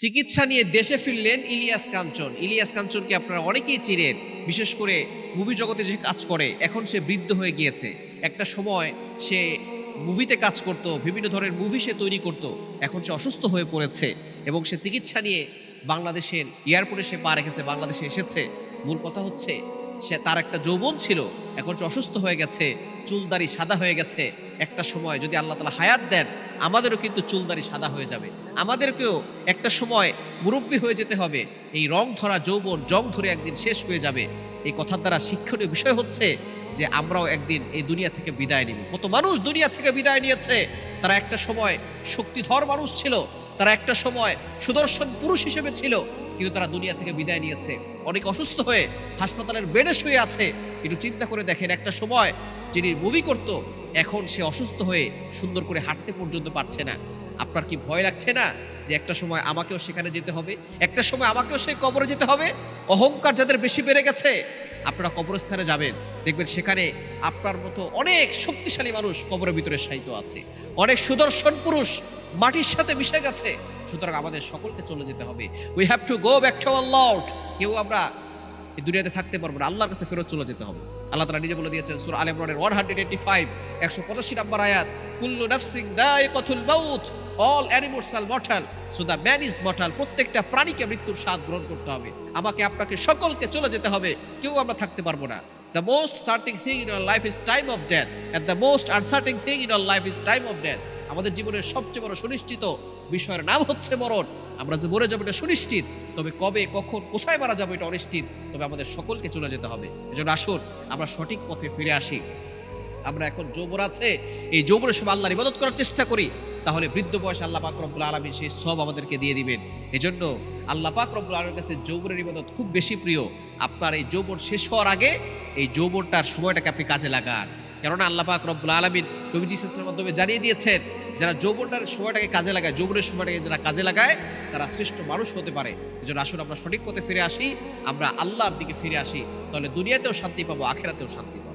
চিকিৎসা নিয়ে দেশে ফিরলেন ইলিয়াস কাঞ্চন। ইলিয়াস কাঞ্চনকে আপনারা অনেকেই চিনেন, বিশেষ করে মুভি জগতে যে কাজ করে। এখন সে বৃদ্ধ হয়ে গিয়েছে। একটা সময় সে মুভিতে কাজ করত, বিভিন্ন ধরনের মুভি সে তৈরি করত। এখন সে অসুস্থ হয়ে পড়েছে এবং সে চিকিৎসা নিয়ে বাংলাদেশের এয়ারপোর্টে সে পা রেখেছে, বাংলাদেশে এসেছে। মূল কথা হচ্ছে সে তার একটা যৌবন ছিল, এখন সে অসুস্থ হয়ে গেছে, চুলদারি সাদা হয়ে গেছে। একটা সময় যদি আল্লাহ তাআলা হায়াত দেন, আমাদেরও কিন্তু চুলদারি সাদা হয়ে যাবে, আমাদেরকেও একটা সময় মুরব্বী হয়ে যেতে হবে। এই রং ধরা যৌবন জং ধরে একদিন শেষ হয়ে যাবে। এই কথার দ্বারা শিক্ষণীয় বিষয় হচ্ছে যে আমরাও একদিন এই দুনিয়া থেকে বিদায় নিব। কত মানুষ দুনিয়া থেকে বিদায় নিয়েছে, তারা একটা সময় শক্তিধর মানুষ ছিল, তারা একটা সময় সুদর্শন পুরুষ হিসেবে ছিল, কিন্তু তারা দুনিয়া থেকে বিদায় নিয়েছে। অনেক অসুস্থ হয়ে হাসপাতালের বেডে শুয়ে আছে। একটু চিন্তা করে দেখেন, একটা সময় যিনি মুভি করত, এখন সে অসুস্থ হয়ে সুন্দর করে হাঁটতে পর্যন্ত পারছে না। আপনার কি ভয় লাগছে না যে একটা সময় আমাকেও সেখানে যেতে হবে, একটা সময় আমাকেও সেই কবরে যেতে হবে? অহংকার যাদের বেশি বেড়ে গেছে, আপনারা কবরস্থানে যাবেন, দেখবেন সেখানে আপনার মতো অনেক শক্তিশালী মানুষ কবরের ভিতরে শায়িত আছে, অনেক সুদর্শন পুরুষ মাটির সাথে মিশে গেছে। সুতরাং আমাদের সকলকে চলে যেতে হবে। We have to go back to our Lord. কেউ আমরা এই দুনিয়াতে থাকতে পারবো না, আল্লাহর কাছে ফেরত চলে যেতে হবে। আল্লাহ তাআলা নিজে বলে দিয়েছেন সূরা আলে ইমরানের 185 185 নম্বর আয়াত, কুল্লু নাফসিন দায়িকাতুল মাউত, all animals R mortal, so the man is mortal. প্রত্যেকটা প্রাণীকে মৃত্যুর স্বাদ গ্রহণ করতে হবে। আমাকে আপনাকে সকলকে চলে যেতে হবে, কেউ আমরা থাকতে পারবো না। The most certain thing in our life is time of death, and the most uncertain thing in our life is time of death. আমাদের জীবনের সবচেয়ে বড় সুনিশ্চিত বিষয়ের নাম হচ্ছে মরণ। আমরা যে মরে যাবো এটা সুনিশ্চিত, তবে কবে কখন কোথায় মারা যাবো এটা অনিশ্চিত। তবে আমাদের সকলকে চলে যেতে হবে। এজন্য আসুন আমরা সঠিক পথে ফিরে আসি। আমরা এখন যৌবন আছে, এই যৌবনের সময় আল্লাহর ইবাদত করার চেষ্টা করি, তাহলে বৃদ্ধ বয়সে আল্লাহ পাক রব্বুল আলামিন সেই সওয়াব আমাদেরকে দিয়ে দিবেন। এজন্য আল্লাহ পাক রব্বুল আলামিনের কাছে যৌবনের ইবাদত খুব বেশি প্রিয়। আপনার এই যৌবন শেষ হওয়ার আগে এই যৌবনটার সময়টাকে আপনি কাজে লাগান। কেননা আল্লাহ পাক রব্বুল আলামিন নবীজি সাল্লাল্লাহু আলাইহি ওয়াসাল্লামের মাধ্যমে জানিয়ে দিয়েছেন, যারা যৌবনটার সময়টাকে কাজে লাগায়, যৌবনের সময়টাকে যারা কাজে লাগায়, তারা শ্রেষ্ঠ মানুষ হতে পারে। এজন্য আসুন আমরা সঠিক পথে ফিরে আসি, আমরা আল্লাহর দিকে ফিরে আসি, তাহলে দুনিয়াতেও শান্তি পাবো, আখিরাতেও শান্তি পাবো।